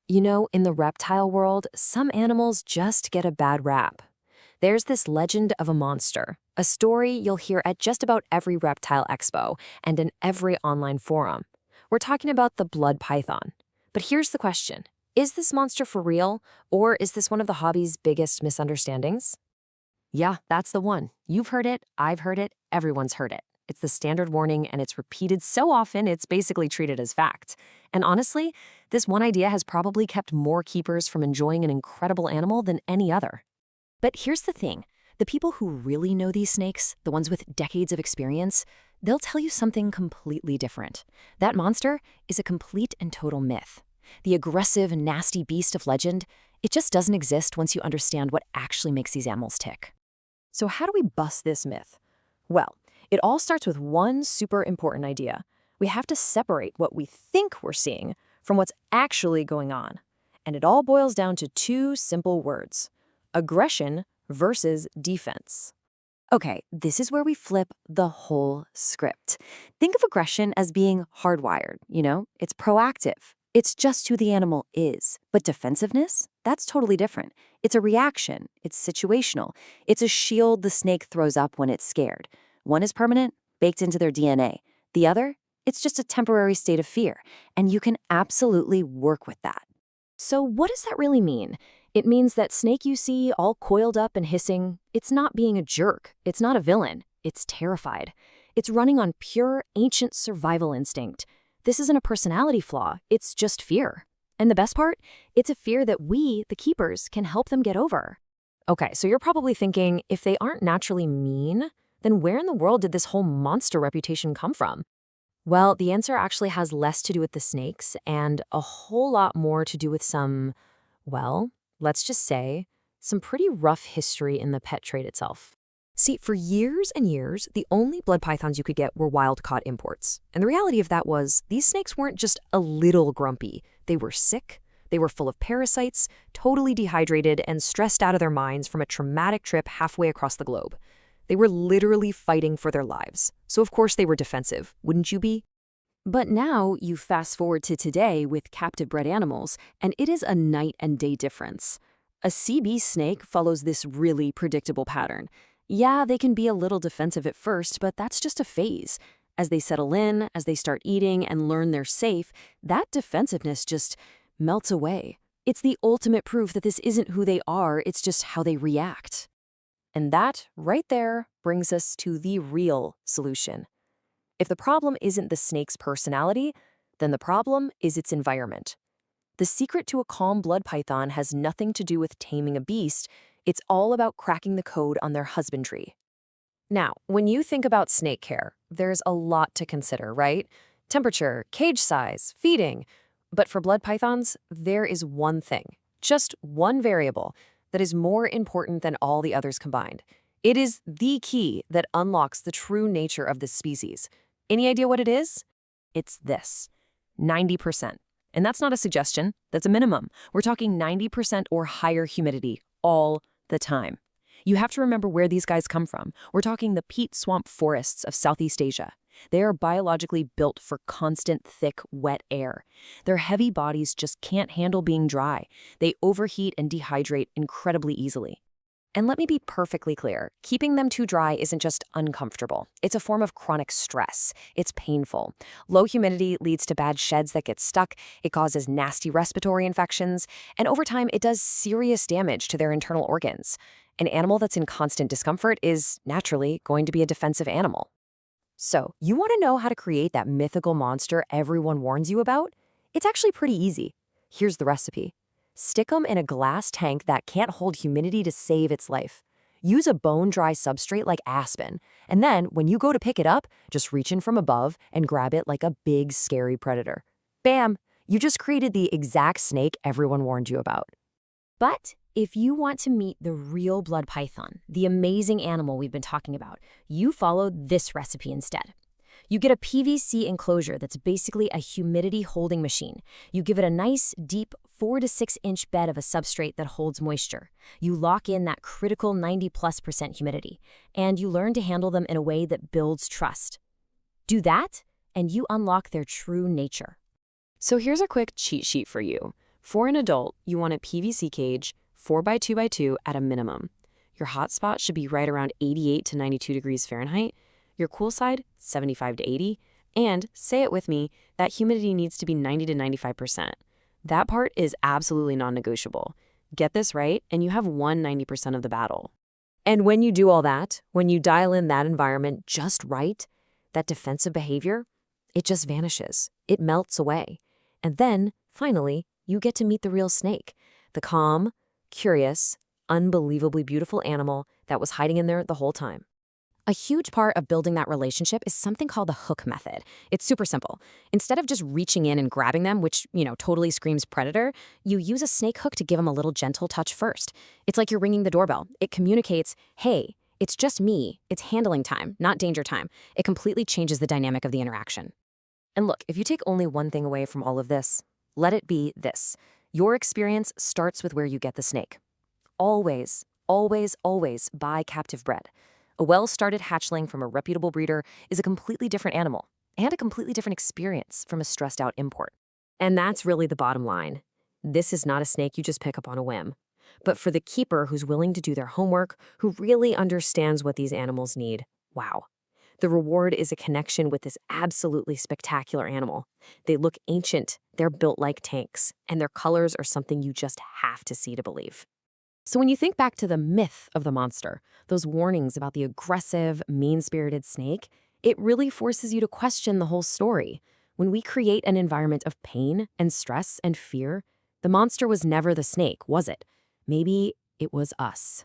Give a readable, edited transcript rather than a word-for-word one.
You know, in the reptile world, some animals just get a bad rap. There's this legend of a monster, a story you'll hear at just about every reptile expo and in every online forum. We're talking about the blood python. But here's the question. Is this monster for real, or is this one of the hobby's biggest misunderstandings? Yeah, that's the one. You've heard it, I've heard it, everyone's heard it. It's the standard warning, and it's repeated so often it's basically treated as fact. And honestly, this one idea has probably kept more keepers from enjoying an incredible animal than any other. But here's the thing. The people who really know these snakes, the ones with decades of experience, they'll tell you something completely different. That monster is a complete and total myth. The aggressive, nasty beast of legend, it just doesn't exist once you understand what actually makes these animals tick. So how do we bust this myth? Well, it all starts with one super important idea. We have to separate what we think we're seeing from what's actually going on. And it all boils down to two simple words: aggression versus defense. Okay, this is where we flip the whole script. Think of aggression as being hardwired, It's proactive. It's just who the animal is. But defensiveness? That's totally different. It's a reaction. It's situational. It's a shield the snake throws up when it's scared. One is permanent, baked into their DNA. The other? It's just a temporary state of fear. And you can absolutely work with that. So what does that really mean? It means that snake you see all coiled up and hissing, it's not being a jerk. It's not a villain. It's terrified. It's running on pure, ancient survival instinct. This isn't a personality flaw. It's just fear. And the best part? It's a fear that we, the keepers, can help them get over. Okay, so you're probably thinking, if they aren't naturally mean, then where in the world did this whole monster reputation come from? Well, the answer actually has less to do with the snakes and a whole lot more to do with let's just say, some pretty rough history in the pet trade itself. See, for years and years, the only blood pythons you could get were wild-caught imports. And the reality of that was, these snakes weren't just a little grumpy. They were sick, they were full of parasites, totally dehydrated, and stressed out of their minds from a traumatic trip halfway across the globe. They were literally fighting for their lives. So of course they were defensive, wouldn't you be? But now you fast forward to today with captive-bred animals, and it is a night and day difference. A CB snake follows this really predictable pattern. Yeah, they can be a little defensive at first, but that's just a phase. As they settle in, as they start eating and learn they're safe, that defensiveness just melts away. It's the ultimate proof that this isn't who they are, it's just how they react. And that, right there, brings us to the real solution. If the problem isn't the snake's personality, then the problem is its environment. The secret to a calm blood python has nothing to do with taming a beast. It's all about cracking the code on their husbandry. Now, when you think about snake care, there's a lot to consider, right? Temperature, cage size, feeding. But for blood pythons, there is one thing, just one variable, that is more important than all the others combined. It is the key that unlocks the true nature of this species. Any idea what it is? It's this: 90%. And that's not a suggestion, that's a minimum. We're talking 90% or higher humidity all the time. You have to remember where these guys come from. We're talking the peat swamp forests of Southeast Asia. They are biologically built for constant, thick, wet air. Their heavy bodies just can't handle being dry. They overheat and dehydrate incredibly easily. And let me be perfectly clear, keeping them too dry isn't just uncomfortable. It's a form of chronic stress. It's painful. Low humidity leads to bad sheds that get stuck, it causes nasty respiratory infections, and over time it does serious damage to their internal organs. An animal that's in constant discomfort is, naturally, going to be a defensive animal. So, you want to know how to create that mythical monster everyone warns you about? It's actually pretty easy. Here's the recipe. Stick them in a glass tank that can't hold humidity to save its life. Use a bone-dry substrate like aspen, and then, when you go to pick it up, just reach in from above and grab it like a big, scary predator. Bam! You just created the exact snake everyone warned you about. But if you want to meet the real blood python, the amazing animal we've been talking about, you follow this recipe instead. You get a PVC enclosure that's basically a humidity holding machine. You give it a nice, deep 4 to 6 inch bed of a substrate that holds moisture. You lock in that critical 90+% humidity, and you learn to handle them in a way that builds trust. Do that, and you unlock their true nature. So here's a quick cheat sheet for you. For an adult, you want a PVC cage, 4 by 2 by 2 at a minimum. Your hot spot should be right around 88 to 92 degrees Fahrenheit, your cool side, 75 to 80, and, say it with me, that humidity needs to be 90 to 95%. That part is absolutely non-negotiable. Get this right, and you have won 90% of the battle. And when you do all that, when you dial in that environment just right, that defensive behavior, it just vanishes. It melts away. And then, finally, you get to meet the real snake, the calm, curious, unbelievably beautiful animal that was hiding in there the whole time. A huge part of building that relationship is something called the hook method. It's super simple. Instead of just reaching in and grabbing them, which, totally screams predator, you use a snake hook to give them a little gentle touch first. It's like you're ringing the doorbell. It communicates, hey, it's just me. It's handling time, not danger time. It completely changes the dynamic of the interaction. And look, if you take only one thing away from all of this, let it be this. Your experience starts with where you get the snake. Always, always, always buy Captive-Bred. A well-started hatchling from a reputable breeder is a completely different animal and a completely different experience from a stressed-out import. And that's really the bottom line. This is not a snake you just pick up on a whim. But for the keeper who's willing to do their homework, who really understands what these animals need, wow. The reward is a connection with this absolutely spectacular animal. They look ancient, they're built like tanks, and their colors are something you just have to see to believe. So when you think back to the myth of the monster, those warnings about the aggressive, mean-spirited snake, it really forces you to question the whole story. When we create an environment of pain and stress and fear, the monster was never the snake, was it? Maybe it was us.